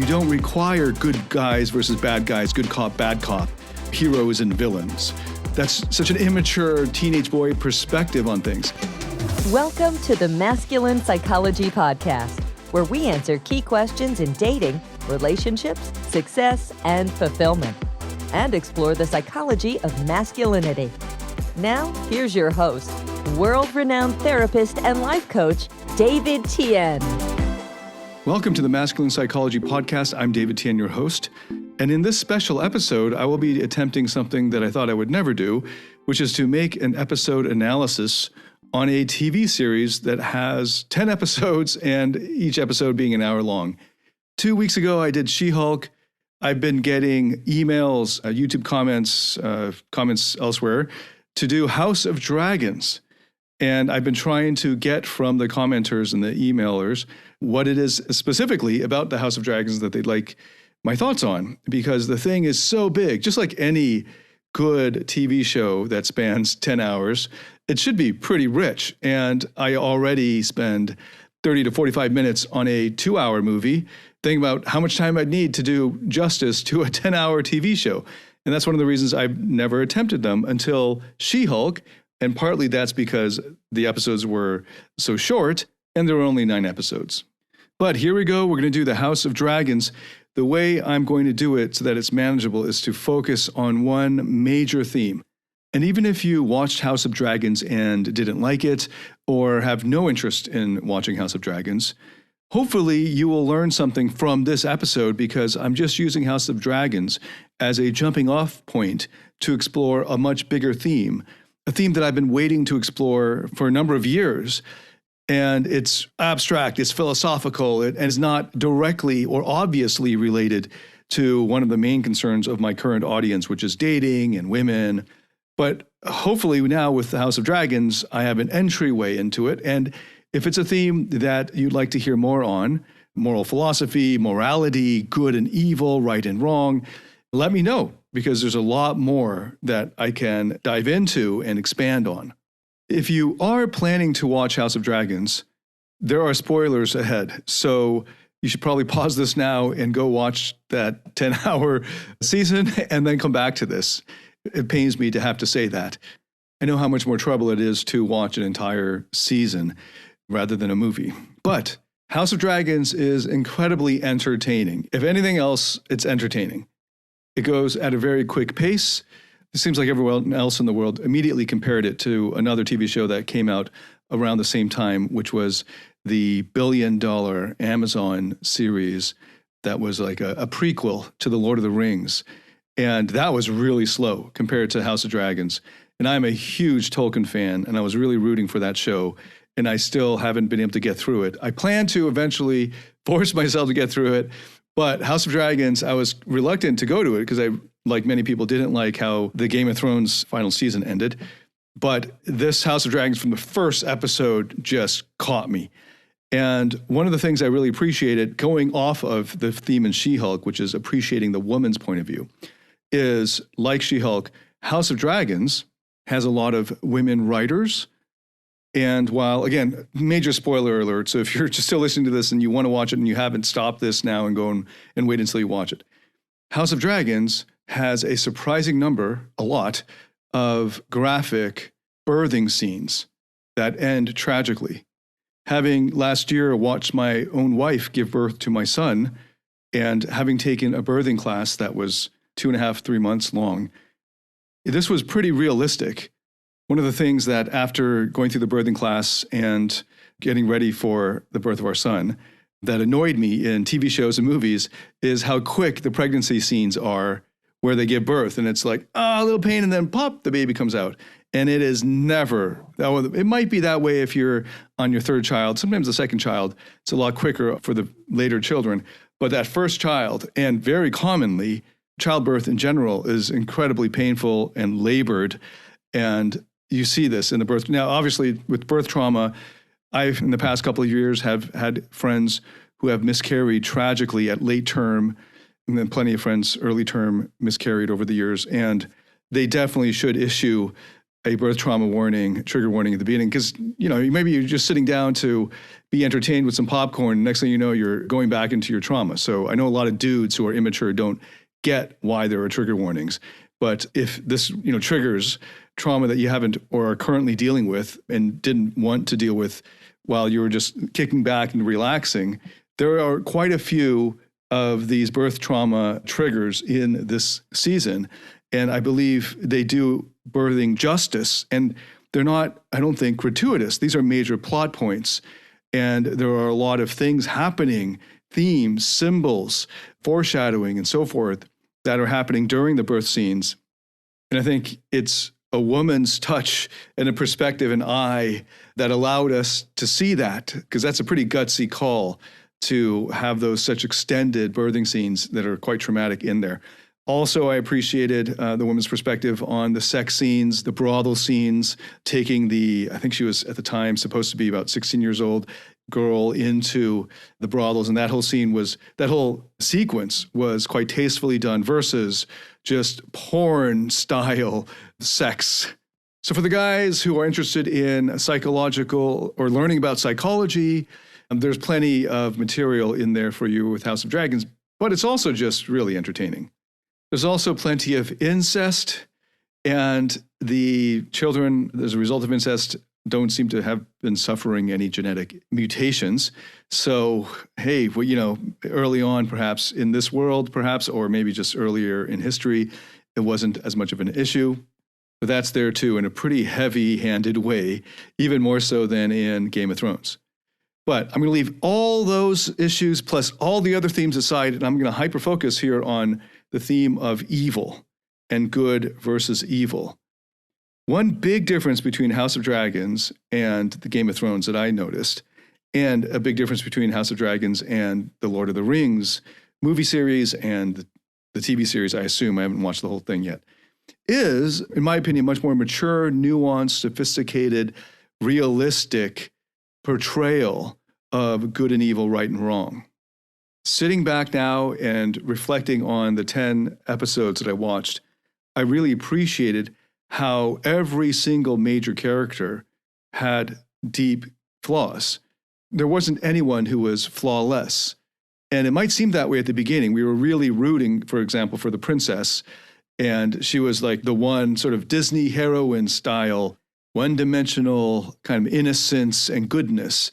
We don't require good guys versus bad guys, good cop, bad cop, heroes and villains. That's such an immature teenage boy perspective on things. Welcome to the Masculine Psychology Podcast, where we answer key questions in dating, relationships, success, and fulfillment, and explore the psychology of masculinity. Now, here's your host, world-renowned therapist and life coach, David Tien. Welcome to the Masculine Psychology Podcast. I'm David Tien, your host. And in this special episode, I will be attempting something that I thought I would never do, which is to make an episode analysis on a TV series that has 10 episodes and each episode being an hour long. 2 weeks ago, I did She-Hulk. I've been getting emails, YouTube comments, comments elsewhere to do House of Dragons. And I've been trying to get from the commenters and the emailers what it is specifically about the House of Dragons that they'd like my thoughts on, because the thing is so big. Just like any good TV show that spans 10 hours, it should be pretty rich. And I already spend 30 to 45 minutes on a 2-hour movie, thinking about how much time I'd need to do justice to a 10-hour TV show. And that's one of the reasons I've never attempted them until She-Hulk. And partly that's because the episodes were so short and there were only 9 episodes. But here we go. We're going to do the House of Dragons. The way I'm going to do it so that it's manageable is to focus on one major theme. And even if you watched House of Dragons and didn't like it or have no interest in watching House of Dragons, hopefully you will learn something from this episode, because I'm just using House of Dragons as a jumping off point to explore a much bigger theme. A theme that I've been waiting to explore for a number of years. And it's abstract, it's philosophical, and it's not directly or obviously related to one of the main concerns of my current audience, which is dating and women. But hopefully now with the House of Dragons, I have an entryway into it. And if it's a theme that you'd like to hear more on, moral philosophy, morality, good and evil, right and wrong, let me know, because there's a lot more that I can dive into and expand on. If you are planning to watch House of Dragons, there are spoilers ahead. So you should probably pause this now and go watch that 10-hour season and then come back to this. It pains me to have to say that. I know how much more trouble it is to watch an entire season rather than a movie. But House of Dragons is incredibly entertaining. If anything else, it's entertaining. It goes at a very quick pace. It seems like everyone else in the world immediately compared it to another TV show that came out around the same time, which was the billion-dollar Amazon series that was like a prequel to The Lord of the Rings. And that was really slow compared to House of Dragons. And I'm a huge Tolkien fan, and I was really rooting for that show, and I still haven't been able to get through it. I plan to eventually force myself to get through it. But House of Dragons, I was reluctant to go to it because I, like many people, didn't like how the Game of Thrones final season ended. But this House of Dragons from the first episode just caught me. And one of the things I really appreciated, going off of the theme in She-Hulk, which is appreciating the woman's point of view, is like She-Hulk, House of Dragons has a lot of women writers. And while, again, major spoiler alert, so if you're just still listening to this and you want to watch it and you haven't, stop this now and go and wait until you watch it. House of Dragons has a surprising number, a lot, of graphic birthing scenes that end tragically. Having last year watched my own wife give birth to my son, and having taken a birthing class that was 2.5, 3 months long, this was pretty realistic. One of the things that after going through the birthing class and getting ready for the birth of our son that annoyed me in TV shows and movies is how quick the pregnancy scenes are where they give birth. And it's like, a little pain, and then pop, the baby comes out. And it is never, it might be that way if you're on your third child. Sometimes the second child, it's a lot quicker for the later children. But that first child, and very commonly, childbirth in general, is incredibly painful and labored. And you see this in the birth. Now, obviously, with birth trauma, I've, in the past couple of years, have had friends who have miscarried tragically at late term, and then plenty of friends early term miscarried over the years. And they definitely should issue a birth trauma warning, trigger warning at the beginning, because, maybe you're just sitting down to be entertained with some popcorn. Next thing you know, you're going back into your trauma. So I know a lot of dudes who are immature don't get why there are trigger warnings. But if this, triggers trauma that you haven't or are currently dealing with and didn't want to deal with while you were just kicking back and relaxing, there are quite a few of these birth trauma triggers in this season. And I believe they do birthing justice. And they're not, I don't think, gratuitous. These are major plot points. And there are a lot of things happening, themes, symbols, foreshadowing, and so forth, that are happening during the birth scenes. And I think it's a woman's touch and a perspective and eye that allowed us to see that, because that's a pretty gutsy call to have those such extended birthing scenes that are quite traumatic in there. Also, I appreciated the woman's perspective on the sex scenes, the brothel scenes, taking I think she was at the time supposed to be about 16 years old, girl into the brothels. And that whole sequence was quite tastefully done versus just porn style sex. So for the guys who are interested in psychological or learning about psychology, there's plenty of material in there for you with House of Dragons, but it's also just really entertaining. There's also plenty of incest, and the children, as a result of incest, don't seem to have been suffering any genetic mutations. So, hey, early on, perhaps in this world, or maybe just earlier in history, it wasn't as much of an issue. But that's there too in a pretty heavy-handed way, even more so than in Game of Thrones. But I'm going to leave all those issues plus all the other themes aside, and I'm going to hyper-focus here on the theme of evil and good versus evil. One big difference between House of Dragons and the Game of Thrones that I noticed, and a big difference between House of Dragons and the Lord of the Rings movie series and the TV series, I assume, I haven't watched the whole thing yet, is, in my opinion, much more mature, nuanced, sophisticated, realistic portrayal of good and evil, right and wrong. Sitting back now and reflecting on the 10 episodes that I watched, I really appreciated how every single major character had deep flaws. There wasn't anyone who was flawless. And it might seem that way at the beginning. We were really rooting, for example, for the princess. And she was like the one sort of Disney heroine style, one-dimensional kind of innocence and goodness.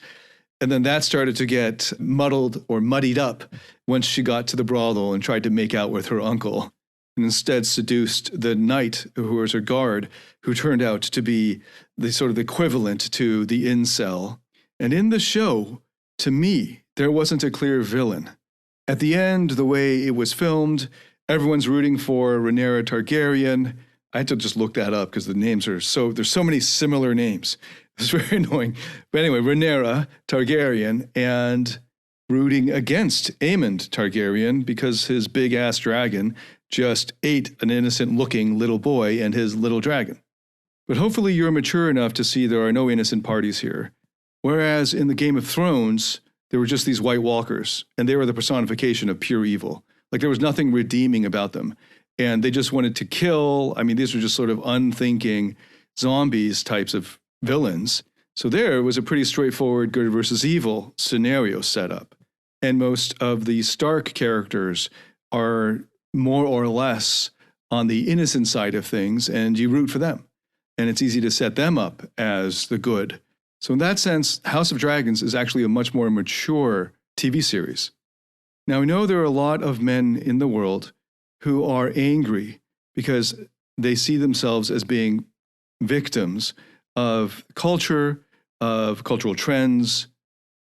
And then that started to get muddled or muddied up once she got to the brothel and tried to make out with her uncle, and instead seduced the knight who was her guard, who turned out to be the sort of equivalent to the incel. And in the show, to me, there wasn't a clear villain. At the end, the way it was filmed, everyone's rooting for Rhaenyra Targaryen. I had to just look that up because the names there's so many similar names. It's very annoying. But anyway, Rhaenyra Targaryen, and rooting against Aemond Targaryen because his big-ass dragon just ate an innocent-looking little boy and his little dragon. But hopefully you're mature enough to see there are no innocent parties here. Whereas in the Game of Thrones, there were just these White Walkers, and they were the personification of pure evil. Like there was nothing redeeming about them. And they just wanted to kill. I mean, these were just sort of unthinking zombies types of villains. So there was a pretty straightforward good versus evil scenario set up. And most of the Stark characters are more or less on the innocent side of things, and you root for them. And it's easy to set them up as the good. So in that sense, House of Dragons is actually a much more mature TV series. Now, we know there are a lot of men in the world who are angry because they see themselves as being victims of culture, of cultural trends,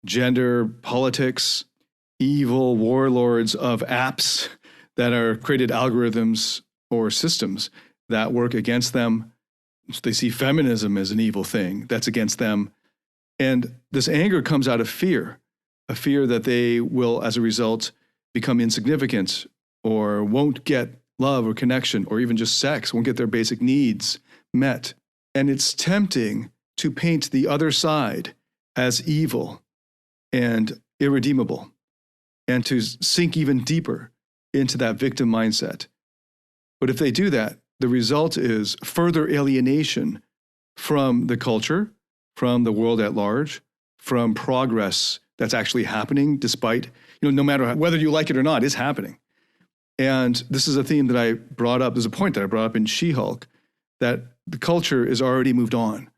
gender, politics, evil warlords of apps that are created algorithms or systems that work against them. So they see feminism as an evil thing that's against them. And this anger comes out of fear, a fear that they will, as a result, become insignificant or won't get love or connection or even just sex, won't get their basic needs met. And it's tempting to paint the other side as evil and irredeemable and to sink even deeper into that victim mindset. But if they do that, the result is further alienation from the culture, from the world at large, from progress that's actually happening despite, no matter whether you like it or not, is happening. And this is a theme that I brought up. There's a point that I brought up in She-Hulk, that the culture is already moved on.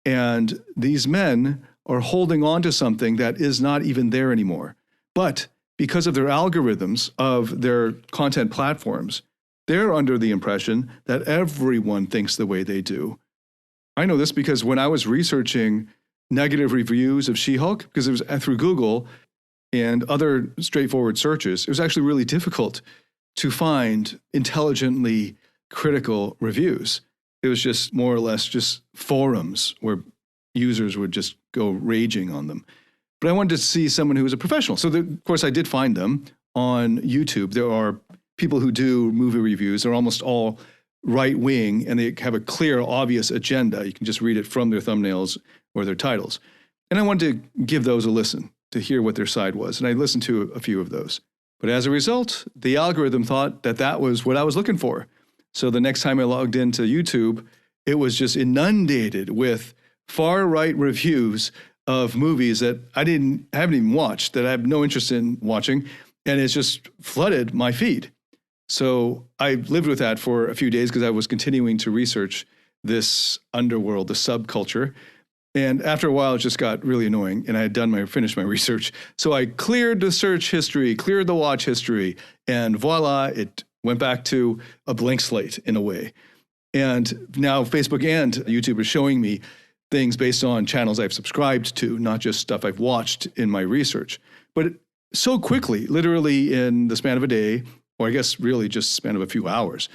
And these men are holding on to something that is not even there anymore. But because of their algorithms of their content platforms, they're under the impression that everyone thinks the way they do. I know this because when I was researching negative reviews of She-Hulk, because it was through Google and other straightforward searches, it was actually really difficult to find intelligently critical reviews. It was just more or less just forums where users would just go raging on them. But I wanted to see someone who was a professional. So, of course, I did find them on YouTube. There are people who do movie reviews. They're almost all right-wing, and they have a clear, obvious agenda. You can just read it from their thumbnails or their titles. And I wanted to give those a listen to hear what their side was. And I listened to a few of those. But as a result, the algorithm thought that that was what I was looking for. So the next time I logged into YouTube, it was just inundated with far-right reviews of movies that I haven't even watched, that I have no interest in watching, and it's just flooded my feed. So I lived with that for a few days because I was continuing to research this underworld, the subculture. And after a while, it just got really annoying, and I had finished my research. So I cleared the search history, cleared the watch history, and voila, it went back to a blank slate in a way. And now Facebook and YouTube are showing me things based on channels I've subscribed to, not just stuff I've watched in my research. But so quickly, literally in the span of a day, or I guess really just span of a few hours,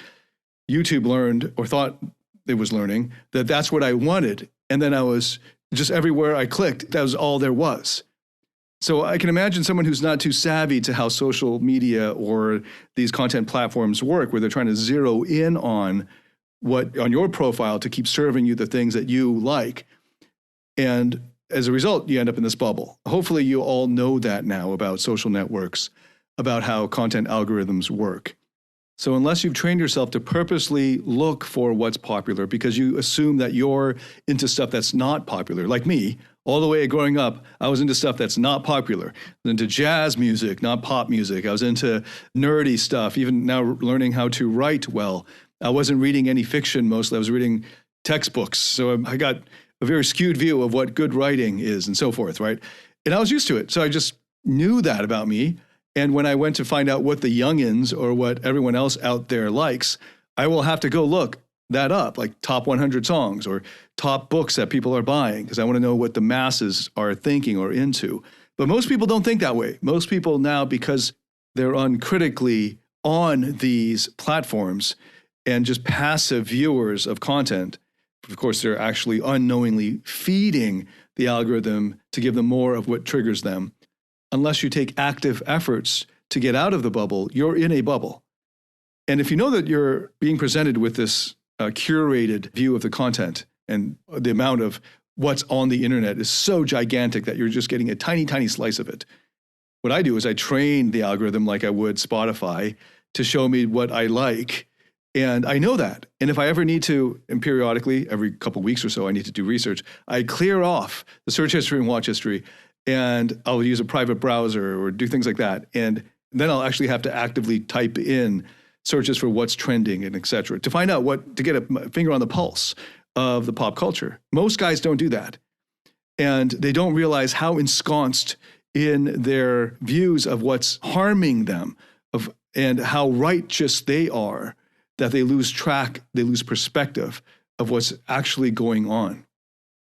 YouTube learned, or thought it was learning, that that's what I wanted. And then I was just everywhere I clicked, that was all there was. So I can imagine someone who's not too savvy to how social media or these content platforms work, where they're trying to zero in on your profile to keep serving you the things that you like. And as a result, you end up in this bubble. Hopefully you all know that now about social networks, about how content algorithms work. So unless you've trained yourself to purposely look for what's popular because you assume that you're into stuff that's not popular, like me, all the way growing up, I was into stuff that's not popular. I was into jazz music, not pop music. I was into nerdy stuff, even now learning how to write well. I wasn't reading any fiction mostly. I was reading textbooks. So I got a very skewed view of what good writing is and so forth, right? And I was used to it. So I just knew that about me. And when I went to find out what the youngins or what everyone else out there likes, I will have to go look that up, like top 100 songs or top books that people are buying, because I want to know what the masses are thinking or into. But most people don't think that way. Most people now, because they're uncritically on these platforms and just passive viewers of content, of course, they're actually unknowingly feeding the algorithm to give them more of what triggers them. Unless you take active efforts to get out of the bubble, you're in a bubble. And if you know that you're being presented with this curated view of the content, and the amount of what's on the internet is so gigantic that you're just getting a tiny, tiny slice of it, what I do is I train the algorithm like I would Spotify to show me what I like. And I know that. And if I ever need to, and periodically, every couple of weeks or so, I need to do research, I clear off the search history and watch history, and I'll use a private browser or do things like that. And then I'll actually have to actively type in searches for what's trending and et cetera, to find out to get a finger on the pulse of the pop culture. Most guys don't do that. And they don't realize how ensconced in their views of what's harming them and how righteous they are, that they lose track, they lose perspective of what's actually going on.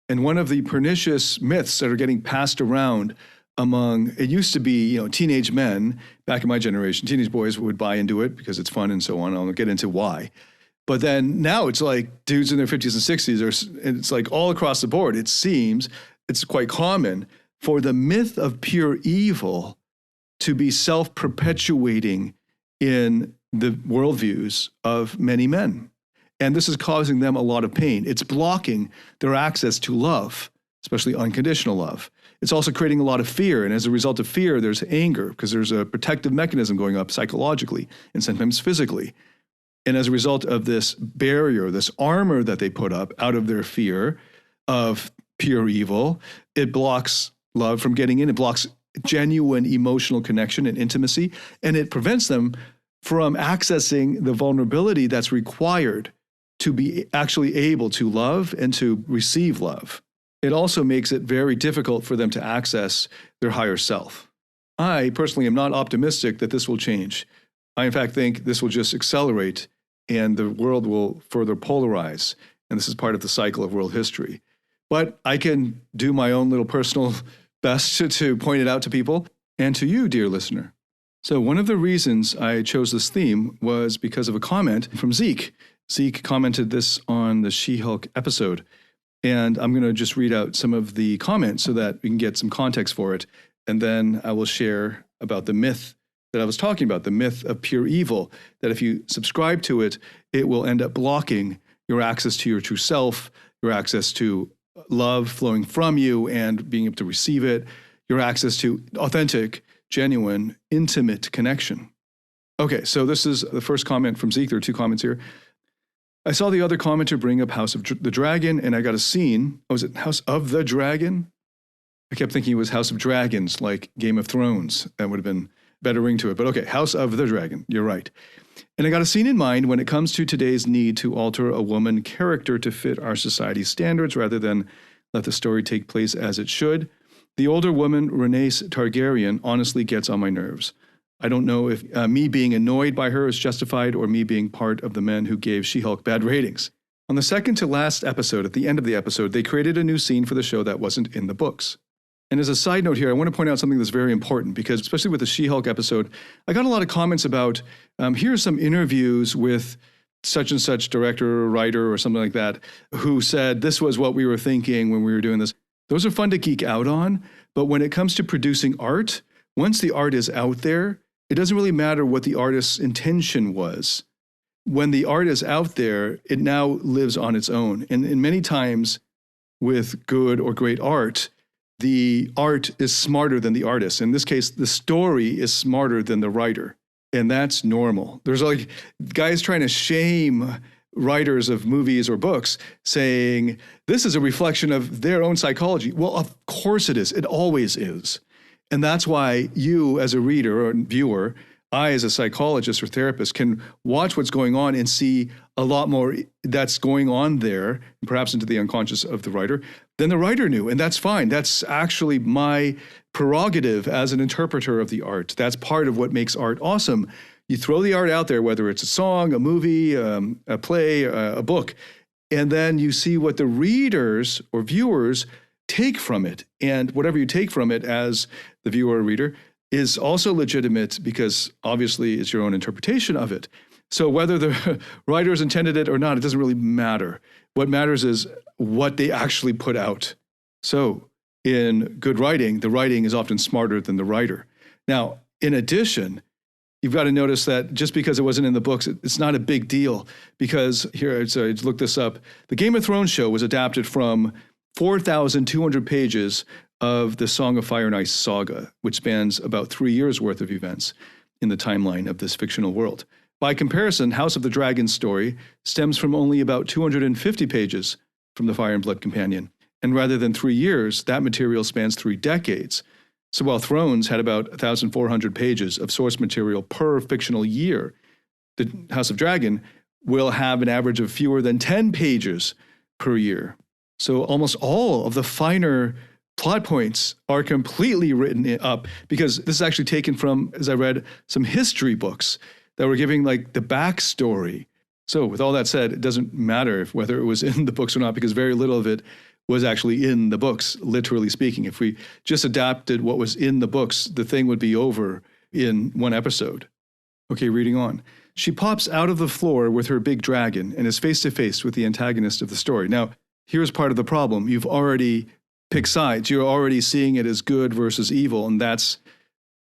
And one of the pernicious myths that are getting passed around it used to be, teenage men back in my generation, teenage boys would buy into it because it's fun and so on. I'll get into why. But then now it's like dudes in their 50s and 60s, and it's like all across the board. It seems it's quite common for the myth of pure evil to be self-perpetuating in the worldviews of many men. And this is causing them a lot of pain. It's blocking their access to love, especially unconditional love. It's also creating a lot of fear. And as a result of fear, there's anger because there's a protective mechanism going up psychologically and sometimes physically. And as a result of this barrier, this armor that they put up out of their fear of pure evil, it blocks love from getting in. It blocks genuine emotional connection and intimacy, and it prevents them from accessing the vulnerability that's required to be actually able to love and to receive love. It also makes it very difficult for them to access their higher self. I personally am not optimistic that this will change. I, in fact, think this will just accelerate and the world will further polarize. And this is part of the cycle of world history. But I can do my own little personal best to point it out to people and to you, dear listener. So one of the reasons I chose this theme was because of a comment from Zeke. Zeke commented this on the She-Hulk episode. And I'm going to just read out some of the comments so that we can get some context for it. And then I will share about the myth that I was talking about, the myth of pure evil, that if you subscribe to it, it will end up blocking your access to your true self, your access to love flowing from you and being able to receive it, your access to authentic, genuine, intimate connection. Okay, so this is the first comment from Zeke. There are two comments here. I saw the other commenter bring up House of the Dragon, and I got a scene. Oh, was it House of the Dragon? I kept thinking it was House of Dragons, like Game of Thrones. That would have been better ring to it. But okay, House of the Dragon. You're right. And I got a scene in mind when it comes to today's need to alter a woman character to fit our society's standards rather than let the story take place as it should. The older woman, Rhaenys Targaryen, honestly gets on my nerves. I don't know if me being annoyed by her is justified or me being part of the men who gave She-Hulk bad ratings. On the second to last episode, at the end of the episode, they created a new scene for the show that wasn't in the books. And as a side note here, I want to point out something that's very important because especially with the She-Hulk episode, I got a lot of comments about, here are some interviews with such and such director or writer or something like that, who said this was what we were thinking when we were doing this. Those are fun to geek out on, but when it comes to producing art, once the art is out there, it doesn't really matter what the artist's intention was. When the art is out there, it now lives on its own. And many times with good or great art, the art is smarter than the artist. In this case, the story is smarter than the writer. And that's normal. There's like guys trying to shame writers of movies or books saying, this is a reflection of their own psychology. Well, of course it is. It always is. And that's why you as a reader or viewer, I as a psychologist or therapist can watch what's going on and see a lot more that's going on there, perhaps into the unconscious of the writer, than the writer knew. And that's fine. That's actually my prerogative as an interpreter of the art. That's part of what makes art awesome. You throw the art out there, whether it's a song, a movie, a play, a book, and then you see what the readers or viewers take from it. And whatever you take from it as the viewer or reader is also legitimate because obviously it's your own interpretation of it. So whether the writers intended it or not, it doesn't really matter. What matters is what they actually put out. So in good writing, the writing is often smarter than the writer. Now, in addition, you've got to notice that just because it wasn't in the books, it's not a big deal because here, so I looked this up. The Game of Thrones show was adapted from 4,200 pages of the Song of Fire and Ice saga, which spans about 3 years worth of events in the timeline of this fictional world. By comparison, House of the Dragon story stems from only about 250 pages from the Fire and Blood Companion. And rather than 3 years, that material spans 3 decades. So while Thrones had about 1,400 pages of source material per fictional year, the House of Dragon will have an average of fewer than 10 pages per year. So almost all of the finer plot points are completely written up because this is actually taken from, as I read, some history books that were giving like the backstory. So with all that said, it doesn't matter whether it was in the books or not because very little of it was actually in the books, literally speaking. If we just adapted what was in the books, the thing would be over in one episode. Okay, reading on. She pops out of the floor with her big dragon and is face to face with the antagonist of the story. Now, here's part of the problem. You've already picked sides. You're already seeing it as good versus evil, and that's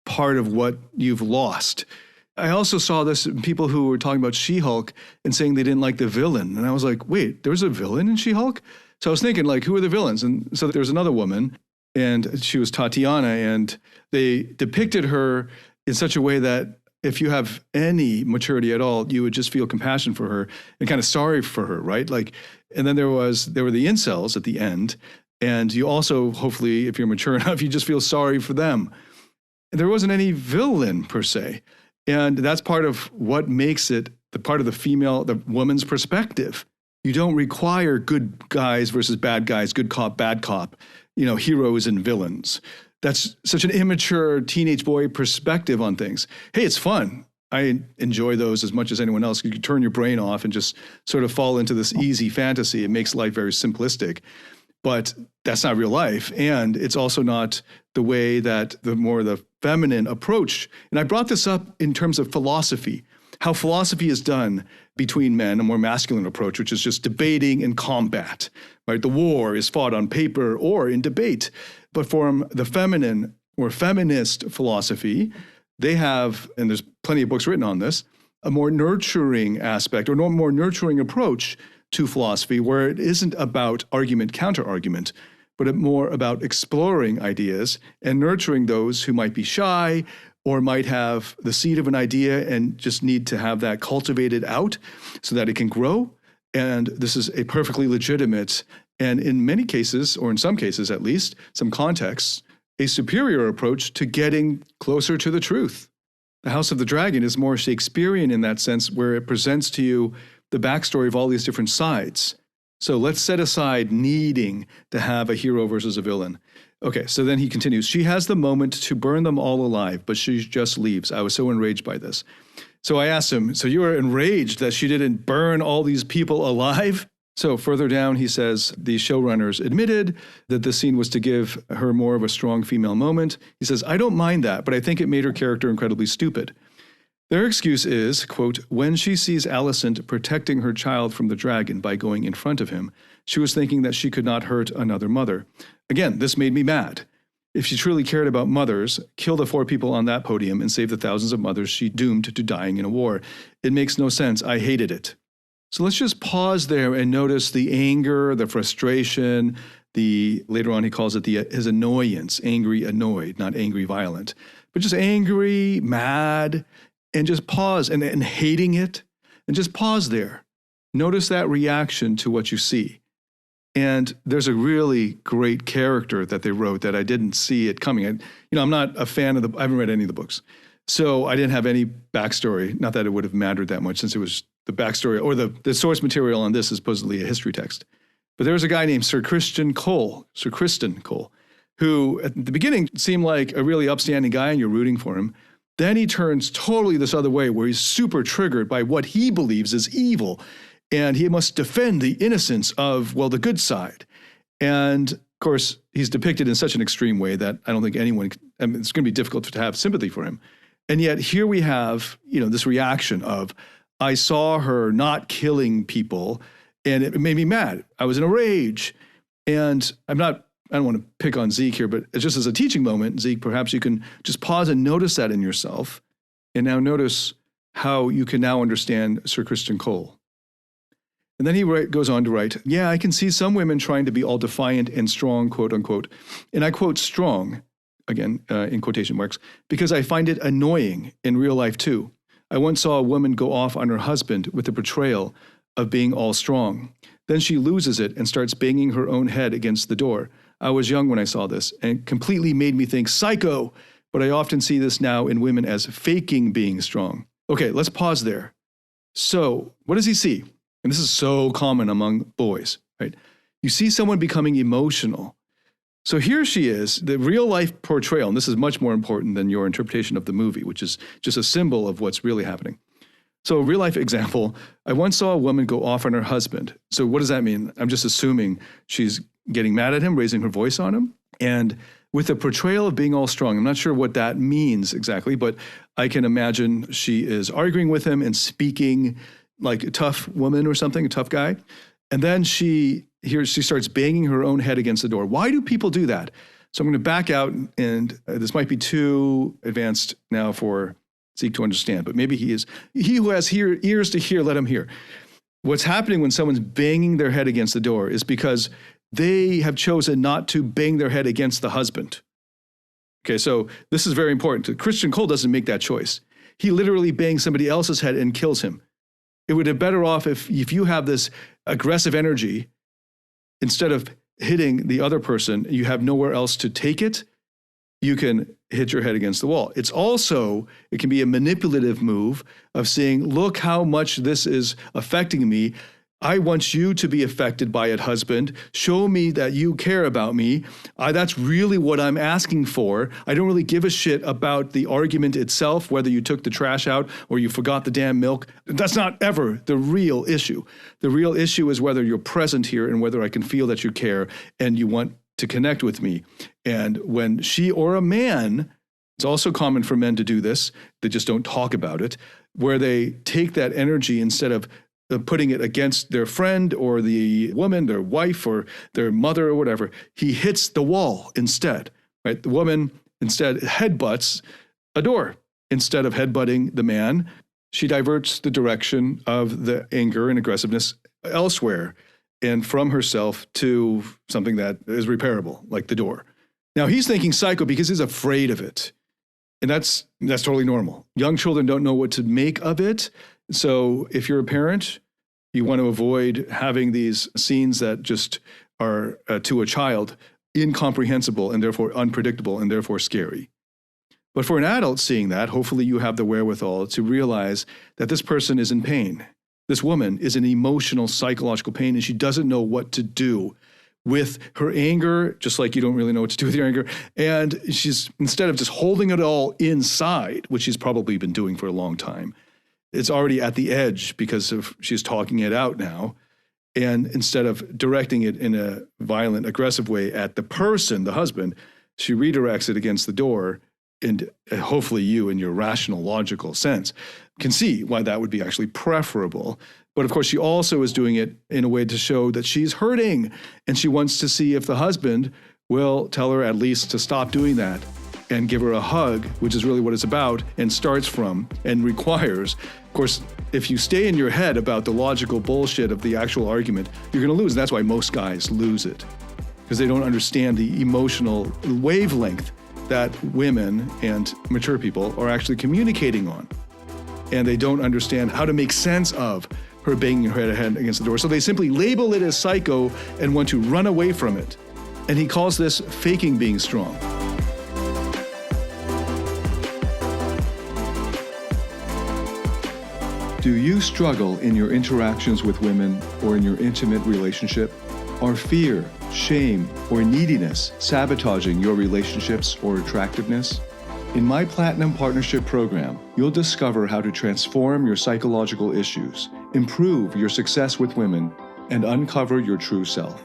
part of what you've lost. I also saw this in people who were talking about She-Hulk and saying they didn't like the villain. And I was like, wait, there was a villain in She-Hulk? So I was thinking, like, who are the villains? And so there was another woman, and she was Tatiana, and they depicted her in such a way that if you have any maturity at all, you would just feel compassion for her and kind of sorry for her, right? Like, and then there were the incels at the end. And you also, hopefully, if you're mature enough, you just feel sorry for them. There wasn't any villain per se. And that's part of what makes it the part of the woman's perspective. You don't require good guys versus bad guys, good cop, bad cop, heroes and villains. That's such an immature teenage boy perspective on things. Hey, it's fun. I enjoy those as much as anyone else. You can turn your brain off and just sort of fall into this easy fantasy. It makes life very simplistic. But that's not real life. And it's also not the way that the feminine approach. And I brought this up in terms of philosophy, how philosophy is done between men, a more masculine approach, which is just debating and combat, right? The war is fought on paper or in debate. But for the feminine or feminist philosophy, they have, and there's plenty of books written on this, a more nurturing aspect or more nurturing approach to philosophy, where it isn't about argument, counter-argument, but more about exploring ideas and nurturing those who might be shy or might have the seed of an idea and just need to have that cultivated out so that it can grow. And this is a perfectly legitimate, and in many cases, or in some cases at least, some contexts, a superior approach to getting closer to the truth. The House of the Dragon is more Shakespearean in that sense, where it presents to you the backstory of all these different sides. So let's set aside needing to have a hero versus a villain. Okay, so then he continues. She has the moment to burn them all alive, but she just leaves. I was so enraged by this. So I asked him, so you were enraged that she didn't burn all these people alive? So further down, he says, the showrunners admitted that the scene was to give her more of a strong female moment. He says, I don't mind that, but I think it made her character incredibly stupid. Their excuse is, quote, when she sees Alicent protecting her child from the dragon by going in front of him, she was thinking that she could not hurt another mother. Again, this made me mad. If she truly cared about mothers, kill the 4 people on that podium and save the thousands of mothers she doomed to dying in a war. It makes no sense. I hated it. So let's just pause there and notice the anger, the frustration, later on he calls it his annoyance, angry, annoyed, not angry, violent, but just angry, mad, and just pause and hating it, and just pause there. Notice that reaction to what you see. And there's a really great character that they wrote that I didn't see it coming. I'm not a fan of I haven't read any of the books. So I didn't have any backstory. Not that it would have mattered that much since it was the backstory or the source material on this is supposedly a history text. But there was a guy named Sir Criston Cole, who at the beginning seemed like a really upstanding guy and you're rooting for him. Then he turns totally this other way where he's super triggered by what he believes is evil. And he must defend the innocence of, the good side. And of course, he's depicted in such an extreme way that I don't think it's going to be difficult to have sympathy for him. And yet here we have, this reaction of, I saw her not killing people and it made me mad. I was in a rage. And I don't want to pick on Zeke here, but it's just as a teaching moment, Zeke, perhaps you can just pause and notice that in yourself. And now notice how you can now understand Sir Criston Cole. And then he goes on to write, yeah, I can see some women trying to be all defiant and strong, quote unquote. And I quote strong, again, in quotation marks, because I find it annoying in real life too. I once saw a woman go off on her husband with the portrayal of being all strong. Then she loses it and starts banging her own head against the door. I was young when I saw this and it completely made me think psycho, but I often see this now in women as faking being strong. Okay, let's pause there. So what does he see? And this is so common among boys, right? You see someone becoming emotional. So here she is, the real life portrayal, and this is much more important than your interpretation of the movie, which is just a symbol of what's really happening. So a real life example, I once saw a woman go off on her husband. So what does that mean? I'm just assuming she's getting mad at him, raising her voice on him. And with the portrayal of being all strong, I'm not sure what that means exactly, but I can imagine she is arguing with him and speaking like a tough woman or something, a tough guy. And then she starts banging her own head against the door. Why do people do that? So I'm going to back out, and this might be too advanced now for Zeke to understand, but maybe he who has ears to hear, let him hear. What's happening when someone's banging their head against the door is because they have chosen not to bang their head against the husband. Okay, so this is very important. Criston Cole doesn't make that choice. he literally bangs somebody else's head and kills him. It would have better off if you have this aggressive energy, instead of hitting the other person, you have nowhere else to take it, you can hit your head against the wall. It can be a manipulative move of saying, look how much this is affecting me. I want you to be affected by it, husband. Show me that you care about me. That's really what I'm asking for. I don't really give a shit about the argument itself, whether you took the trash out or you forgot the damn milk. That's not ever the real issue. The real issue is whether you're present here and whether I can feel that you care and you want to connect with me. And when she or a man, it's also common for men to do this, they just don't talk about it, where they take that energy instead of putting it against their friend or the woman, their wife or their mother or whatever, he hits the wall instead, right? The woman instead headbutts a door. Instead of headbutting the man, she diverts the direction of the anger and aggressiveness elsewhere and from herself to something that is repairable, like the door. Now, he's thinking psycho because he's afraid of it. And that's totally normal. Young children don't know what to make of it. So if you're a parent, you want to avoid having these scenes that just are, to a child, incomprehensible and therefore unpredictable and therefore scary. But for an adult seeing that, hopefully you have the wherewithal to realize that this person is in pain. This woman is in emotional, psychological pain, and she doesn't know what to do with her anger, just like you don't really know what to do with your anger. And she's, instead of just holding it all inside, which she's probably been doing for a long time, it's already at the edge because she's talking it out now. And instead of directing it in a violent, aggressive way at the person, the husband, she redirects it against the door. And hopefully you, in your rational, logical sense, can see why that would be actually preferable. But of course, she also is doing it in a way to show that she's hurting. And she wants to see if the husband will tell her at least to stop doing that and give her a hug, which is really what it's about and starts from and requires. Of course, if you stay in your head about the logical bullshit of the actual argument, you're going to lose. And that's why most guys lose it, because they don't understand the emotional wavelength that women and mature people are actually communicating on. And they don't understand how to make sense of her banging her head against the door. So they simply label it as psycho and want to run away from it. And he calls this faking being strong. Do you struggle in your interactions with women or in your intimate relationship? Are fear, shame, or neediness sabotaging your relationships or attractiveness? In my Platinum Partnership Program, you'll discover how to transform your psychological issues, improve your success with women, and uncover your true self.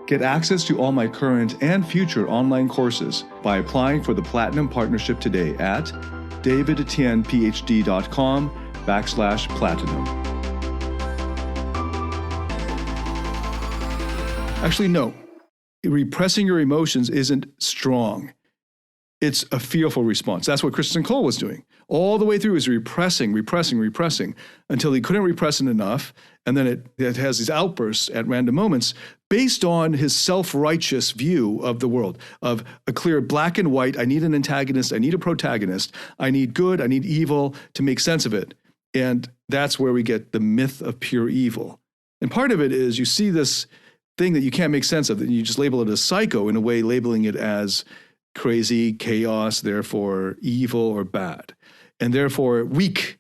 Get access to all my current and future online courses by applying for the Platinum Partnership today at davidetiennephd.com/platinum. Actually, no. Repressing your emotions isn't strong. It's a fearful response. That's what Christian Cole was doing. All the way through is repressing until he couldn't repress it enough. And then it has these outbursts at random moments based on his self-righteous view of the world, of a clear black and white. I need an antagonist. I need a protagonist. I need good. I need evil to make sense of it. And that's where we get the myth of pure evil. And part of it is you see this thing that you can't make sense of, and you just label it as psycho, in a way labeling it as crazy, chaos, therefore evil or bad, and therefore weak.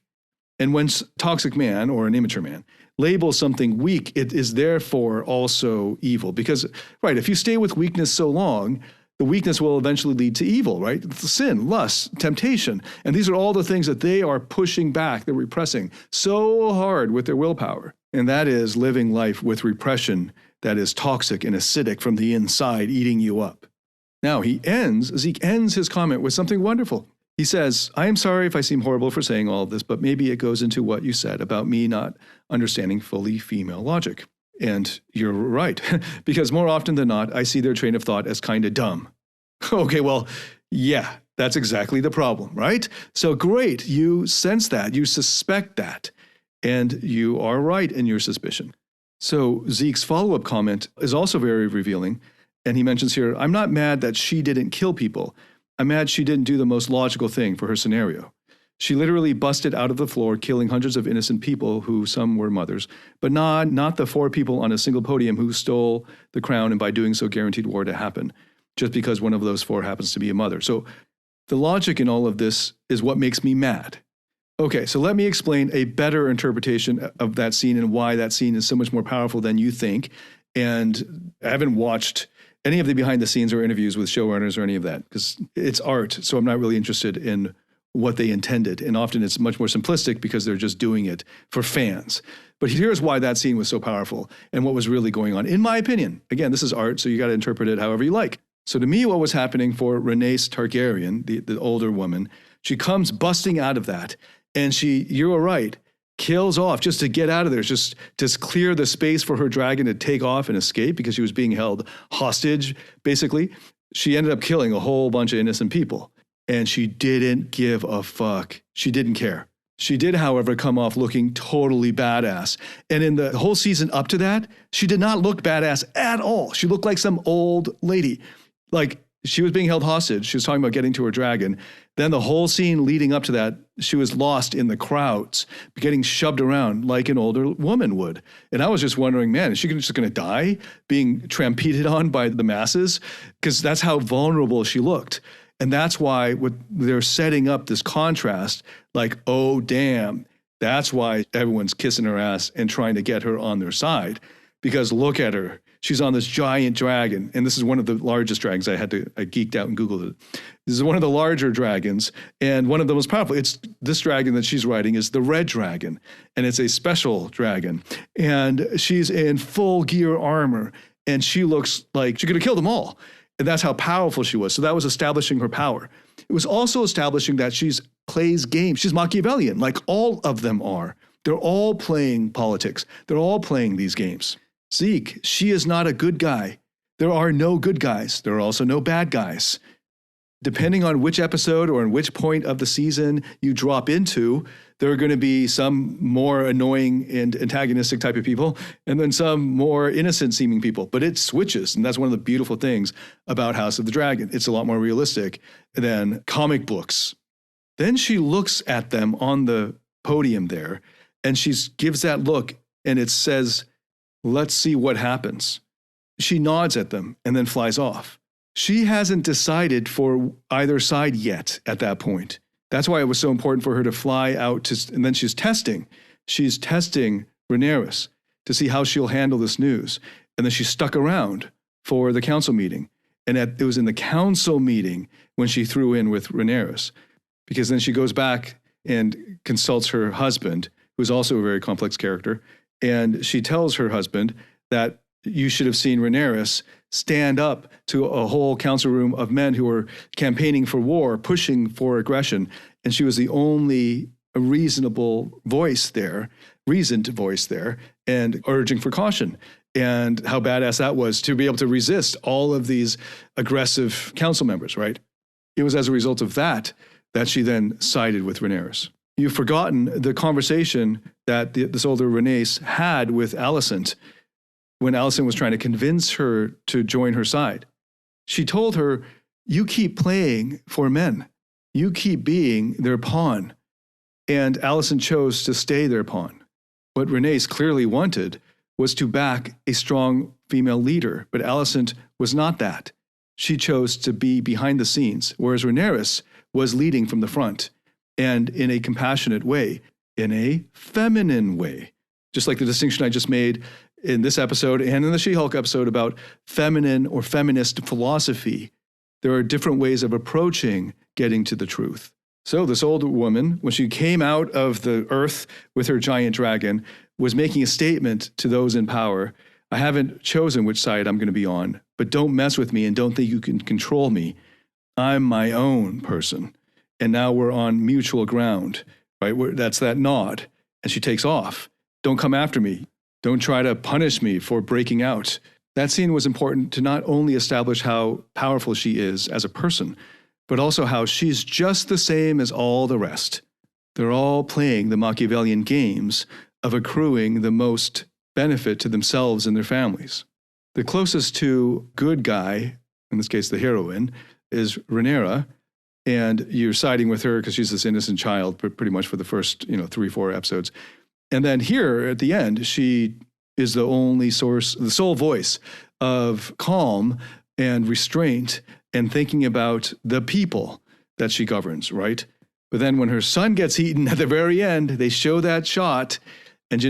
And when toxic man or an immature man labels something weak, it is therefore also evil. Because, right, if you stay with weakness so long, the weakness will eventually lead to evil, right? Sin, lust, temptation. And these are all the things that they are pushing back, they're repressing so hard with their willpower. And that is living life with repression that is toxic and acidic from the inside, eating you up. Now, Zeke ends his comment with something wonderful. He says, I am sorry if I seem horrible for saying all of this, but maybe it goes into what you said about me not understanding fully female logic. And you're right, because more often than not, I see their train of thought as kind of dumb. Okay, well, yeah, that's exactly the problem, right? So great, you sense that, you suspect that, and you are right in your suspicion. So Zeke's follow-up comment is also very revealing. And he mentions here, I'm not mad that she didn't kill people. I'm mad she didn't do the most logical thing for her scenario. She literally busted out of the floor, killing hundreds of innocent people who some were mothers, but not the 4 people on a single podium who stole the crown and by doing so guaranteed war to happen, just because one of those 4 happens to be a mother. So the logic in all of this is what makes me mad. Okay, so let me explain a better interpretation of that scene and why that scene is so much more powerful than you think. And I haven't watched any of the behind the scenes or interviews with showrunners or any of that because it's art. So I'm not really interested in what they intended. And often it's much more simplistic because they're just doing it for fans. But here's why that scene was so powerful and what was really going on, in my opinion. Again, this is art, so you got to interpret it however you like. So to me, what was happening for Rhaenys Targaryen, the older woman, she comes busting out of that. And you were right, kills off just to get out of there, just to clear the space for her dragon to take off and escape because she was being held hostage, basically. She ended up killing a whole bunch of innocent people. And she didn't give a fuck. She didn't care. She did, however, come off looking totally badass. And in the whole season up to that, she did not look badass at all. She looked like some old lady. Like, she was being held hostage. She was talking about getting to her dragon. Then the whole scene leading up to that, she was lost in the crowds, getting shoved around like an older woman would. And I was just wondering, man, is she just going to die being trampeted on by the masses? Because that's how vulnerable she looked. And that's why they're setting up this contrast, like, oh, damn, that's why everyone's kissing her ass and trying to get her on their side. Because look at her. She's on this giant dragon. And this is one of the largest dragons. I geeked out and Googled it. This is one of the larger dragons and one of the most powerful. It's this dragon that she's riding is the red dragon. And it's a special dragon. And she's in full gear armor. And she looks like she could have killed them all. And that's how powerful she was. So that was establishing her power. It was also establishing that she plays games. She's Machiavellian, like all of them are. They're all playing politics. They're all playing these games. Zeke, she is not a good guy. There are no good guys. There are also no bad guys. Depending on which episode or in which point of the season you drop into, there are going to be some more annoying and antagonistic type of people, and then some more innocent seeming people. But it switches, and that's one of the beautiful things about House of the Dragon. It's a lot more realistic than comic books. Then she looks at them on the podium there, and she gives that look, and it says, let's see what happens. She nods at them and then flies off. She hasn't decided for either side yet at that point. That's why it was so important for her to fly out and then she's testing. She's testing Rhaenyra to see how she'll handle this news. And then she stuck around for the council meeting. And it was in the council meeting when she threw in with Rhaenyra, because then she goes back and consults her husband, who's also a very complex character. And she tells her husband that you should have seen Rhaenyra stand up to a whole council room of men who were campaigning for war, pushing for aggression. And she was the only reasonable voice there, reasoned voice there, and urging for caution. And how badass that was to be able to resist all of these aggressive council members, right? It was as a result of that she then sided with Rhaenyra. You've forgotten the conversation that this older Rhaenys had with Alicent when Alicent was trying to convince her to join her side. She told her, you keep playing for men. You keep being their pawn. And Alicent chose to stay their pawn. What Rhaenys clearly wanted was to back a strong female leader, but Alicent was not that. She chose to be behind the scenes, whereas Rhaenyra was leading from the front, and in a compassionate way, in a feminine way. Just like the distinction I just made in this episode and in the She-Hulk episode about feminine or feminist philosophy, there are different ways of approaching getting to the truth. So this old woman, when she came out of the earth with her giant dragon, was making a statement to those in power. I haven't chosen which side I'm going to be on, but don't mess with me and don't think you can control me. I'm my own person. And now we're on mutual ground, right? That's that nod. And she takes off. Don't come after me. Don't try to punish me for breaking out. That scene was important to not only establish how powerful she is as a person, but also how she's just the same as all the rest. They're all playing the Machiavellian games of accruing the most benefit to themselves and their families. The closest to good guy, in this case the heroine, is Rhaenyra, and you're siding with her because she's this innocent child, pretty much for the first 3-4 episodes. And then here at the end, she is the only source, the sole voice of calm and restraint and thinking about the people that she governs, right? But then when her son gets eaten at the very end, they show that shot, and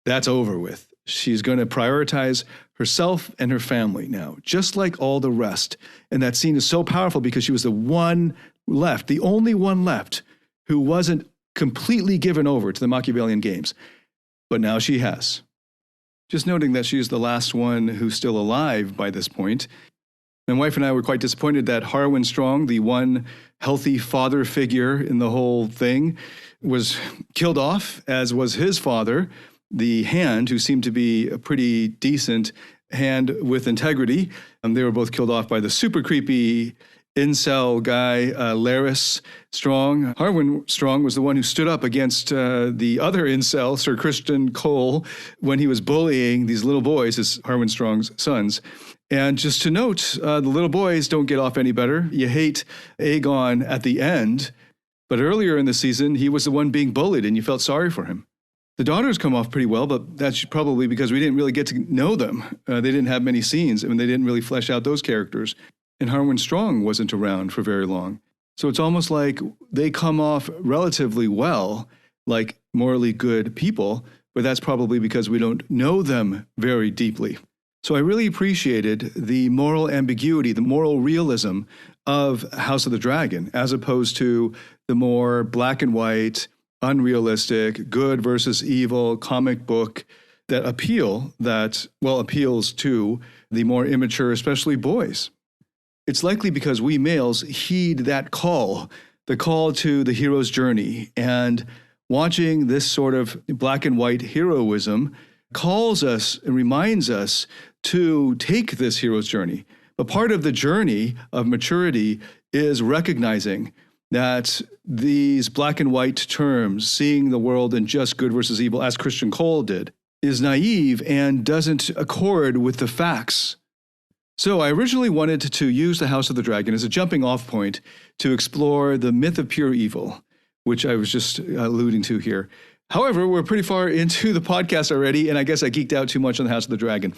that's over with. She's going to prioritize herself and her family now, just like all the rest. And that scene is so powerful because she was the one left, the only one left, who wasn't completely given over to the Machiavellian games. But now she has. Just noting that she's the last one who's still alive by this point. My wife and I were quite disappointed that Harwin Strong, the one healthy father figure in the whole thing, was killed off, as was his father, the Hand, who seemed to be a pretty decent hand with integrity. They were both killed off by the super creepy incel guy, Laris Strong. Harwin Strong was the one who stood up against the other incel, Sir Christian Cole, when he was bullying these little boys, his Harwin Strong's sons. And just to note, the little boys don't get off any better. You hate Aegon at the end, but earlier in the season, he was the one being bullied, and you felt sorry for him. The daughters come off pretty well, but that's probably because we didn't really get to know them. They didn't have many scenes, and they didn't really flesh out those characters. And Harwin Strong wasn't around for very long. So it's almost like they come off relatively well, like morally good people, but that's probably because we don't know them very deeply. So I really appreciated the moral ambiguity, the moral realism of House of the Dragon, as opposed to the more black and white, unrealistic, good versus evil comic book that appeals to the more immature, especially boys. It's likely because we males heed that call, the call to the hero's journey, and watching this sort of black and white heroism calls us and reminds us to take this hero's journey. But part of the journey of maturity is recognizing that these black and white terms, seeing the world in just good versus evil, as Christian Cole did, is naive and doesn't accord with the facts. So I originally wanted to use the House of the Dragon as a jumping off point to explore the myth of pure evil, which I was just alluding to here. However, we're pretty far into the podcast already, and I guess I geeked out too much on the House of the Dragon.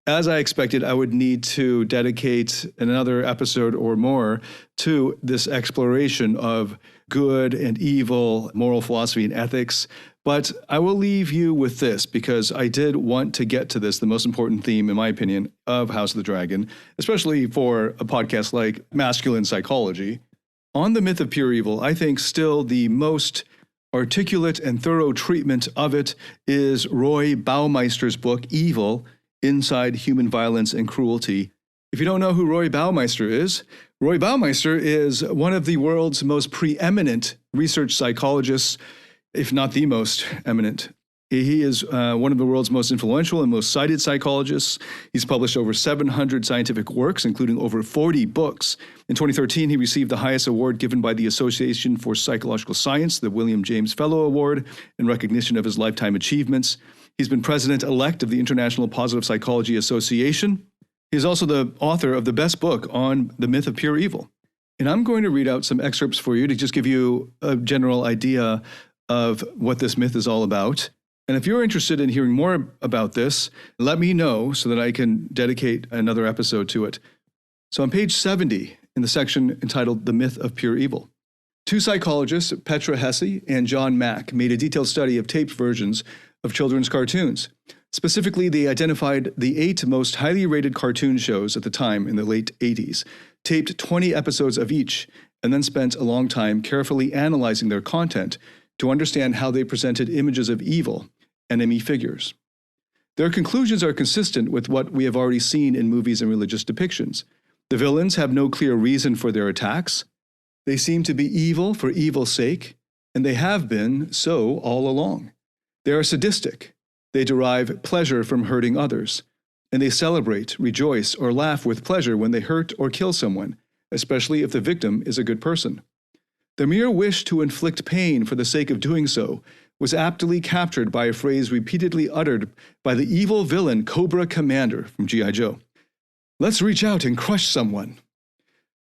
As I expected, I would need to dedicate another episode or more to this exploration of good and evil, moral philosophy and ethics. But I will leave you with this because I did want to get to this, the most important theme, in my opinion, of House of the Dragon, especially for a podcast like Masculine Psychology. On the myth of pure evil, I think still the most articulate and thorough treatment of it is Roy Baumeister's book, Evil, Inside Human Violence and Cruelty. If you don't know who Roy Baumeister is, Roy Baumeister is one of the world's most preeminent research psychologists, if not the most eminent. He is one of the world's most influential and most cited psychologists. He's published over 700 scientific works, including over 40 books. In 2013, he received the highest award given by the Association for Psychological Science, the William James Fellow Award, in recognition of his lifetime achievements. He's been president-elect of the International Positive Psychology Association. He's also the author of the best book on the myth of pure evil. And I'm going to read out some excerpts for you to just give you a general idea of what this myth is all about. And if you're interested in hearing more about this, let me know so that I can dedicate another episode to it. So on page 70, in the section entitled The Myth of Pure Evil, two psychologists, Petra Hesse and John Mack, made a detailed study of taped versions of children's cartoons. Specifically, they identified the 8 most highly rated cartoon shows at the time in the late 80s, taped 20 episodes of each, and then spent a long time carefully analyzing their content to understand how they presented images of evil, enemy figures. Their conclusions are consistent with what we have already seen in movies and religious depictions. The villains have no clear reason for their attacks. They seem to be evil for evil's sake, and they have been so all along. They are sadistic. They derive pleasure from hurting others, and they celebrate, rejoice, or laugh with pleasure when they hurt or kill someone, especially if the victim is a good person. The mere wish to inflict pain for the sake of doing so was aptly captured by a phrase repeatedly uttered by the evil villain Cobra Commander from G.I. Joe. Let's reach out and crush someone.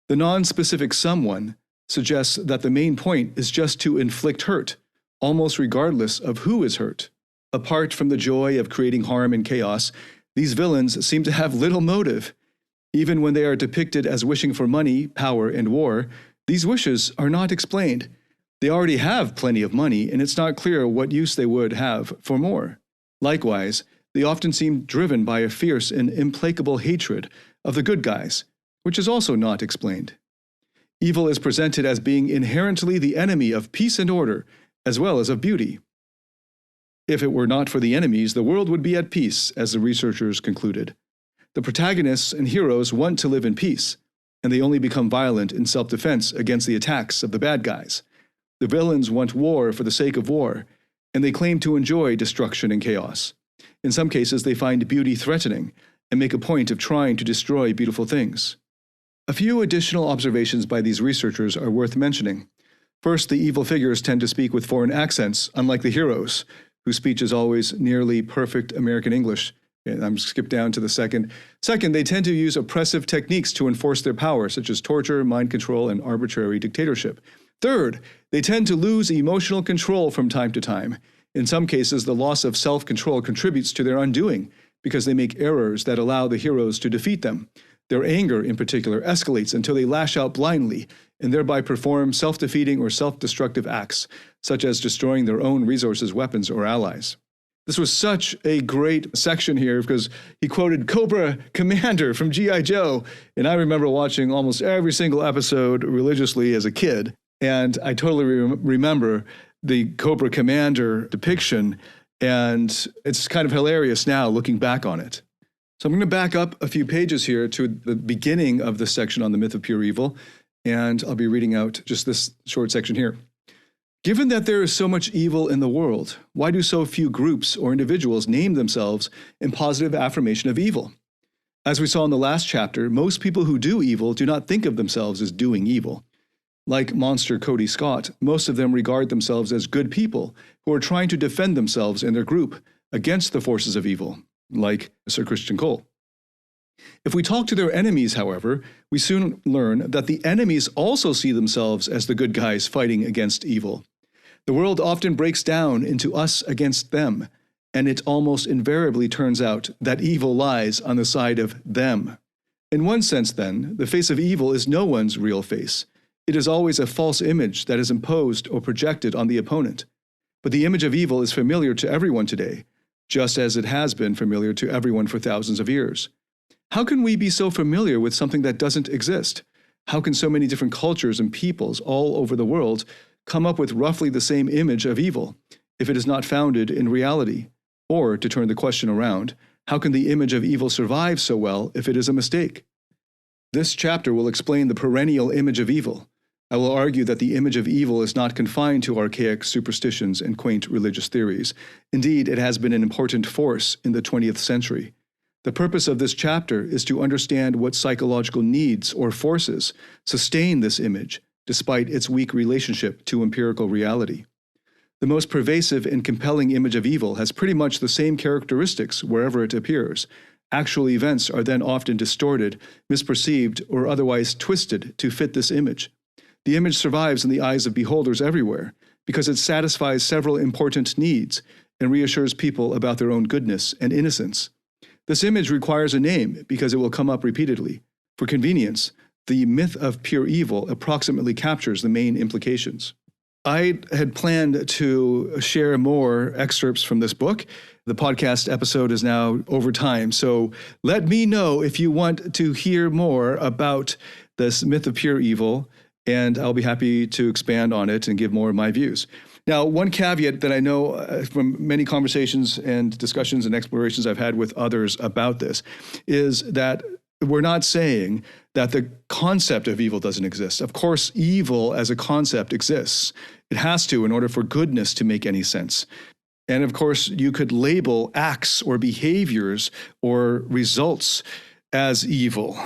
The non-specific someone suggests that the main point is just to inflict hurt, almost regardless of who is hurt. Apart from the joy of creating harm and chaos, these villains seem to have little motive. Even when they are depicted as wishing for money, power, and war, these wishes are not explained. They already have plenty of money, and it's not clear what use they would have for more. Likewise, they often seem driven by a fierce and implacable hatred of the good guys, which is also not explained. Evil is presented as being inherently the enemy of peace and order, as well as of beauty. If it were not for the enemies, the world would be at peace, as the researchers concluded. The protagonists and heroes want to live in peace, and they only become violent in self-defense against the attacks of the bad guys. The villains want war for the sake of war, and they claim to enjoy destruction and chaos. In some cases, they find beauty threatening and make a point of trying to destroy beautiful things. A few additional observations by these researchers are worth mentioning. First, the evil figures tend to speak with foreign accents, unlike the heroes, whose speech is always nearly perfect American English. And I'm skipped down to the second. Second, they tend to use oppressive techniques to enforce their power, such as torture, mind control, and arbitrary dictatorship. Third, they tend to lose emotional control from time to time. In some cases, the loss of self-control contributes to their undoing, because they make errors that allow the heroes to defeat them. Their anger, in particular, escalates until they lash out blindly, and thereby perform self-defeating or self-destructive acts, such as destroying their own resources, weapons, or allies. This was such a great section here because he quoted Cobra Commander from G.I. Joe, and I remember watching almost every single episode religiously as a kid, and I totally remember the Cobra Commander depiction, and it's kind of hilarious now looking back on it. So I'm going to back up a few pages here to the beginning of this section on the myth of pure evil, and I'll be reading out just this short section here. Given that there is so much evil in the world, why do so few groups or individuals name themselves in positive affirmation of evil? As we saw in the last chapter, most people who do evil do not think of themselves as doing evil. Like monster Cody Scott, most of them regard themselves as good people who are trying to defend themselves and their group against the forces of evil, like Sir Christian Cole. If we talk to their enemies, however, we soon learn that the enemies also see themselves as the good guys fighting against evil. The world often breaks down into us against them, and it almost invariably turns out that evil lies on the side of them. In one sense, then, the face of evil is no one's real face. It is always a false image that is imposed or projected on the opponent. But the image of evil is familiar to everyone today, just as it has been familiar to everyone for thousands of years. How can we be so familiar with something that doesn't exist? How can so many different cultures and peoples all over the world come up with roughly the same image of evil if it is not founded in reality? Or, to turn the question around, how can the image of evil survive so well if it is a mistake? This chapter will explain the perennial image of evil. I will argue that the image of evil is not confined to archaic superstitions and quaint religious theories. Indeed, it has been an important force in the 20th century. The purpose of this chapter is to understand what psychological needs or forces sustain this image, despite its weak relationship to empirical reality. The most pervasive and compelling image of evil has pretty much the same characteristics wherever it appears. Actual events are then often distorted, misperceived, or otherwise twisted to fit this image. The image survives in the eyes of beholders everywhere because it satisfies several important needs and reassures people about their own goodness and innocence. This image requires a name because it will come up repeatedly. For convenience, the myth of pure evil approximately captures the main implications. I had planned to share more excerpts from this book. The podcast episode is now over time, so let me know if you want to hear more about this myth of pure evil, and I'll be happy to expand on it and give more of my views. Now, one caveat that I know from many conversations and discussions and explorations I've had with others about this is that we're not saying that the concept of evil doesn't exist. Of course, evil as a concept exists. It has to in order for goodness to make any sense. And of course, you could label acts or behaviors or results as evil,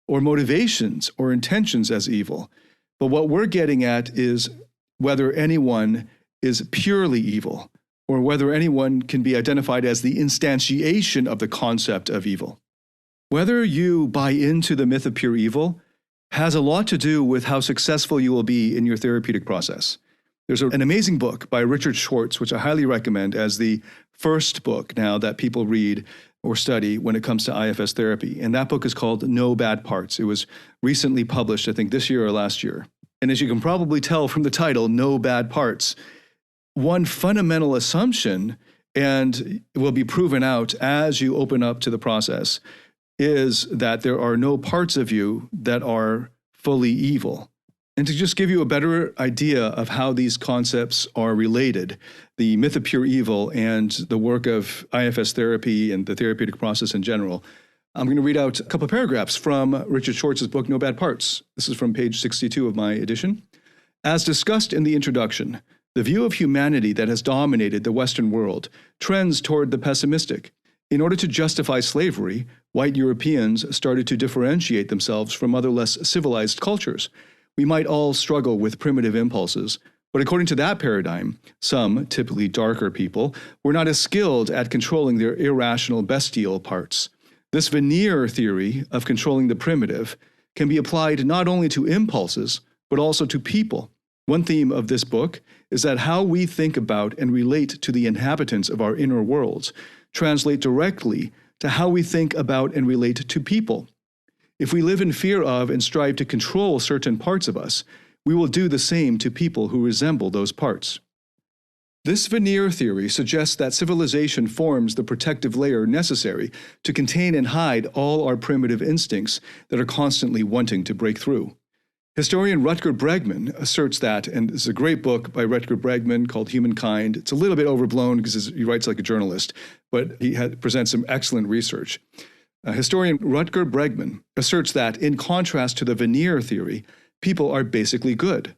or motivations or intentions as evil. But what we're getting at is whether anyone is purely evil, or whether anyone can be identified as the instantiation of the concept of evil. Whether you buy into the myth of pure evil, has a lot to do with how successful you will be in your therapeutic process. There's an amazing book by Richard Schwartz, which I highly recommend as the first book now that people read or study when it comes to IFS therapy. And that book is called No Bad Parts. It was recently published, I think this year or last year. And as you can probably tell from the title, No Bad Parts, one fundamental assumption, and it will be proven out as you open up to the process, is that there are no parts of you that are fully evil. And to just give you a better idea of how these concepts are related, the myth of pure evil and the work of IFS therapy and the therapeutic process in general, I'm going to read out a couple of paragraphs from Richard Schwartz's book, No Bad Parts. This is from page 62 of my edition. As discussed in the introduction, the view of humanity that has dominated the Western world trends toward the pessimistic. In order to justify slavery, white Europeans started to differentiate themselves from other less civilized cultures. We might all struggle with primitive impulses, but according to that paradigm, some, typically darker people, were not as skilled at controlling their irrational bestial parts. This veneer theory of controlling the primitive can be applied not only to impulses, but also to people. One theme of this book is that how we think about and relate to the inhabitants of our inner worlds translate directly to how we think about and relate to people. If we live in fear of and strive to control certain parts of us, we will do the same to people who resemble those parts. This veneer theory suggests that civilization forms the protective layer necessary to contain and hide all our primitive instincts that are constantly wanting to break through. Historian Rutger Bregman asserts that, and this is a great book by Rutger Bregman called Humankind. It's a little bit overblown because he writes like a journalist, but he presents some excellent research. Historian Rutger Bregman asserts that, in contrast to the veneer theory, people are basically good.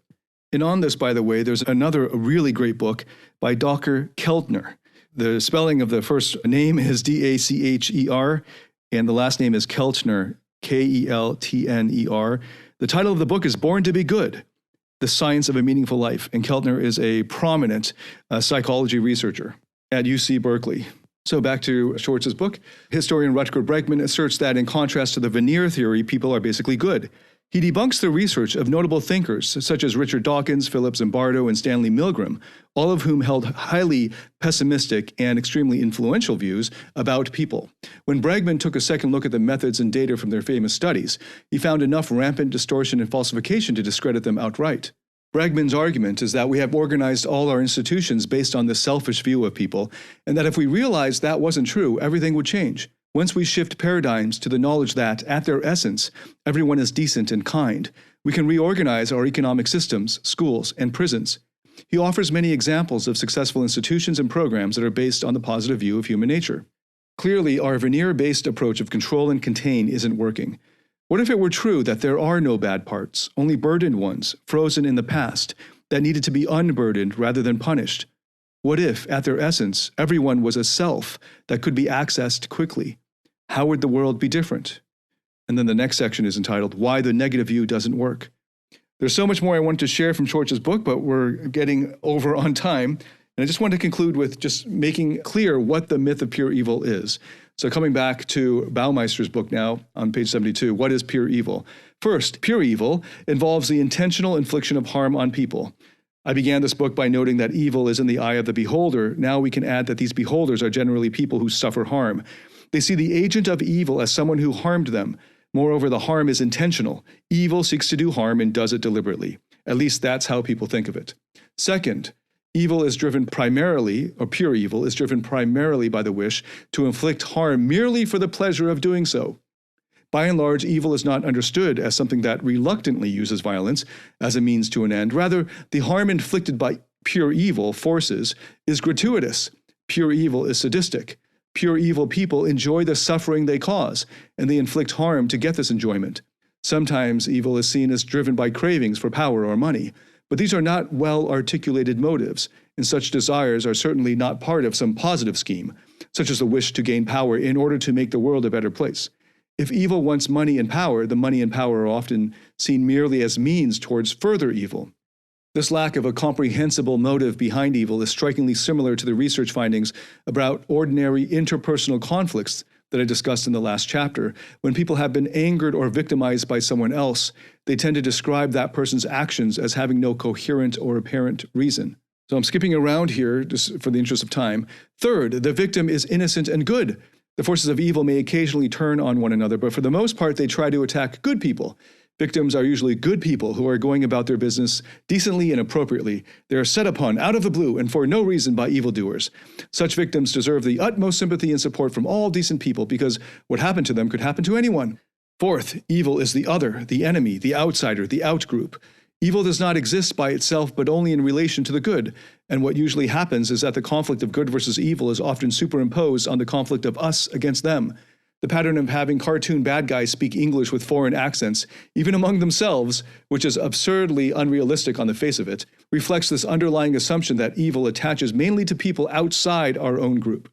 And on this, by the way, there's another really great book by Dr. Keltner. The spelling of the first name is Dacher, and the last name is Keltner, Keltner. The title of the book is Born to be Good, The Science of a Meaningful Life, and Keltner is a prominent psychology researcher at UC Berkeley. So back to Schwartz's book, historian Rutger Bregman asserts that in contrast to the veneer theory, people are basically good. He debunks the research of notable thinkers such as Richard Dawkins, Philip Zimbardo, and Stanley Milgram, all of whom held highly pessimistic and extremely influential views about people. When Bregman took a second look at the methods and data from their famous studies, he found enough rampant distortion and falsification to discredit them outright. Bregman's argument is that we have organized all our institutions based on this selfish view of people, and that if we realized that wasn't true, everything would change. Once we shift paradigms to the knowledge that, at their essence, everyone is decent and kind, we can reorganize our economic systems, schools, and prisons. He offers many examples of successful institutions and programs that are based on the positive view of human nature. Clearly, our veneer-based approach of control and contain isn't working. What if it were true that there are no bad parts, only burdened ones, frozen in the past, that needed to be unburdened rather than punished? What if, at their essence, everyone was a self that could be accessed quickly? How would the world be different? And then the next section is entitled, Why the Negative View Doesn't Work. There's so much more I want to share from Schwartz's book, but we're getting over on time. And I just want to conclude with just making clear what the myth of pure evil is. So coming back to Baumeister's book now on page 72, what is pure evil? First, pure evil involves the intentional infliction of harm on people. I began this book by noting that evil is in the eye of the beholder. Now we can add that these beholders are generally people who suffer harm. They see the agent of evil as someone who harmed them. Moreover, the harm is intentional. Evil seeks to do harm and does it deliberately. At least that's how people think of it. Second, evil is driven primarily, or pure evil is driven primarily by the wish to inflict harm merely for the pleasure of doing so. By and large, evil is not understood as something that reluctantly uses violence as a means to an end. Rather, the harm inflicted by pure evil forces is gratuitous. Pure evil is sadistic. Pure evil people enjoy the suffering they cause, and they inflict harm to get this enjoyment. Sometimes evil is seen as driven by cravings for power or money, but these are not well-articulated motives, and such desires are certainly not part of some positive scheme, such as the wish to gain power in order to make the world a better place. If evil wants money and power, the money and power are often seen merely as means towards further evil. This lack of a comprehensible motive behind evil is strikingly similar to the research findings about ordinary interpersonal conflicts that I discussed in the last chapter. When people have been angered or victimized by someone else, they tend to describe that person's actions as having no coherent or apparent reason. So I'm skipping around here just for the interest of time. Third, the victim is innocent and good. The forces of evil may occasionally turn on one another, but for the most part, they try to attack good people. Victims are usually good people who are going about their business decently and appropriately. They are set upon out of the blue and for no reason by evildoers. Such victims deserve the utmost sympathy and support from all decent people because what happened to them could happen to anyone. Fourth, evil is the other, the enemy, the outsider, the outgroup. Evil does not exist by itself, but only in relation to the good. And what usually happens is that the conflict of good versus evil is often superimposed on the conflict of us against them. The pattern of having cartoon bad guys speak English with foreign accents, even among themselves, which is absurdly unrealistic on the face of it, reflects this underlying assumption that evil attaches mainly to people outside our own group.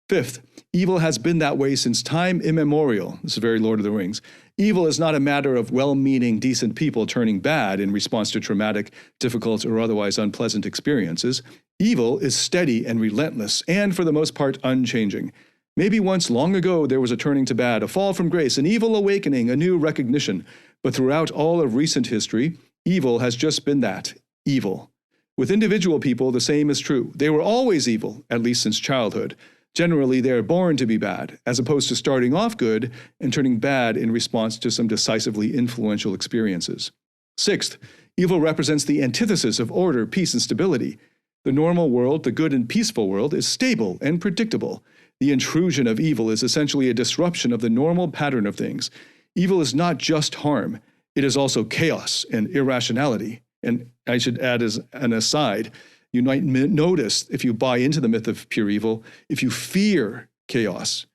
Fifth, evil has been that way since time immemorial. This is very Lord of the Rings. Evil is not a matter of well-meaning, decent people turning bad in response to traumatic, difficult, or otherwise unpleasant experiences. Evil is steady and relentless, and for the most part, unchanging. Maybe once long ago there was a turning to bad, a fall from grace, an evil awakening, a new recognition. But throughout all of recent history, evil has just been that, evil. With individual people, the same is true. They were always evil, at least since childhood. Generally, they are born to be bad, as opposed to starting off good and turning bad in response to some decisively influential experiences. Sixth, evil represents the antithesis of order, peace, and stability. The normal world, the good and peaceful world, is stable and predictable. The intrusion of evil is essentially a disruption of the normal pattern of things. Evil is not just harm. It is also chaos and irrationality. And I should add as an aside, you might notice, if you buy into the myth of pure evil, if you fear chaos,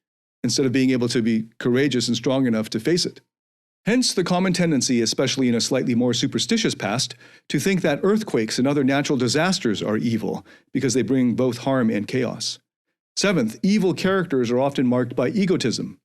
instead of being able to be courageous and strong enough to face it. Hence the common tendency, especially in a slightly more superstitious past, to think that earthquakes and other natural disasters are evil because they bring both harm and chaos. Seventh, evil characters are often marked by egotism.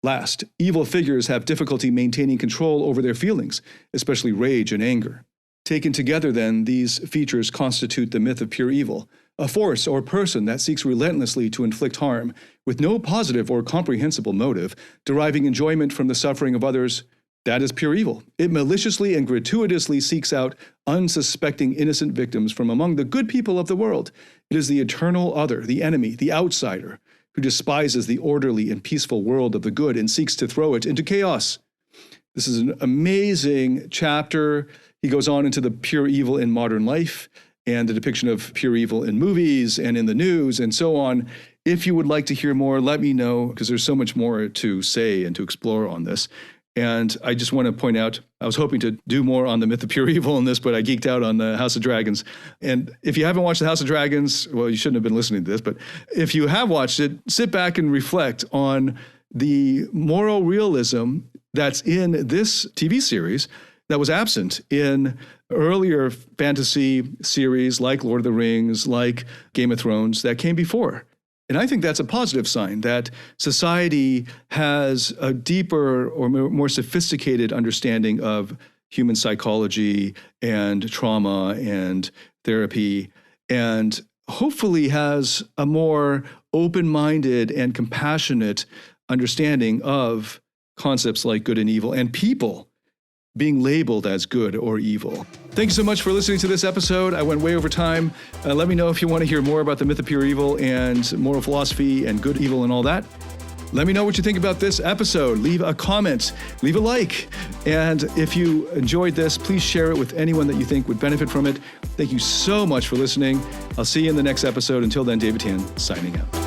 Last, evil figures have difficulty maintaining control over their feelings, especially rage and anger. Taken together, then, these features constitute the myth of pure evil, a force or person that seeks relentlessly to inflict harm, with no positive or comprehensible motive, deriving enjoyment from the suffering of others. That is pure evil. It maliciously and gratuitously seeks out unsuspecting innocent victims from among the good people of the world. It is the eternal other, the enemy, the outsider, who despises the orderly and peaceful world of the good and seeks to throw it into chaos. This is an amazing chapter. He goes on into the pure evil in modern life and the depiction of pure evil in movies and in the news and so on. If you would like to hear more, let me know, because there's so much more to say and to explore on this. And I just want to point out, I was hoping to do more on the myth of pure evil in this, but I geeked out on the House of Dragons. And if you haven't watched the House of Dragons, well, you shouldn't have been listening to this, but if you have watched it, sit back and reflect on the moral realism that's in this TV series that was absent in earlier fantasy series like Lord of the Rings, like Game of Thrones that came before. And I think that's a positive sign that society has a deeper or more sophisticated understanding of human psychology and trauma and therapy, and hopefully has a more open-minded and compassionate understanding of concepts like good and evil and people being labeled as good or evil. Thank you so much for listening to this episode. I went way over time. Let me know if you want to hear more about the myth of pure evil and moral philosophy and good, evil, and all that. Let me know what you think about this episode. Leave a comment, leave a like. And if you enjoyed this, please share it with anyone that you think would benefit from it. Thank you so much for listening. I'll see you in the next episode. Until then, David Tan, signing out.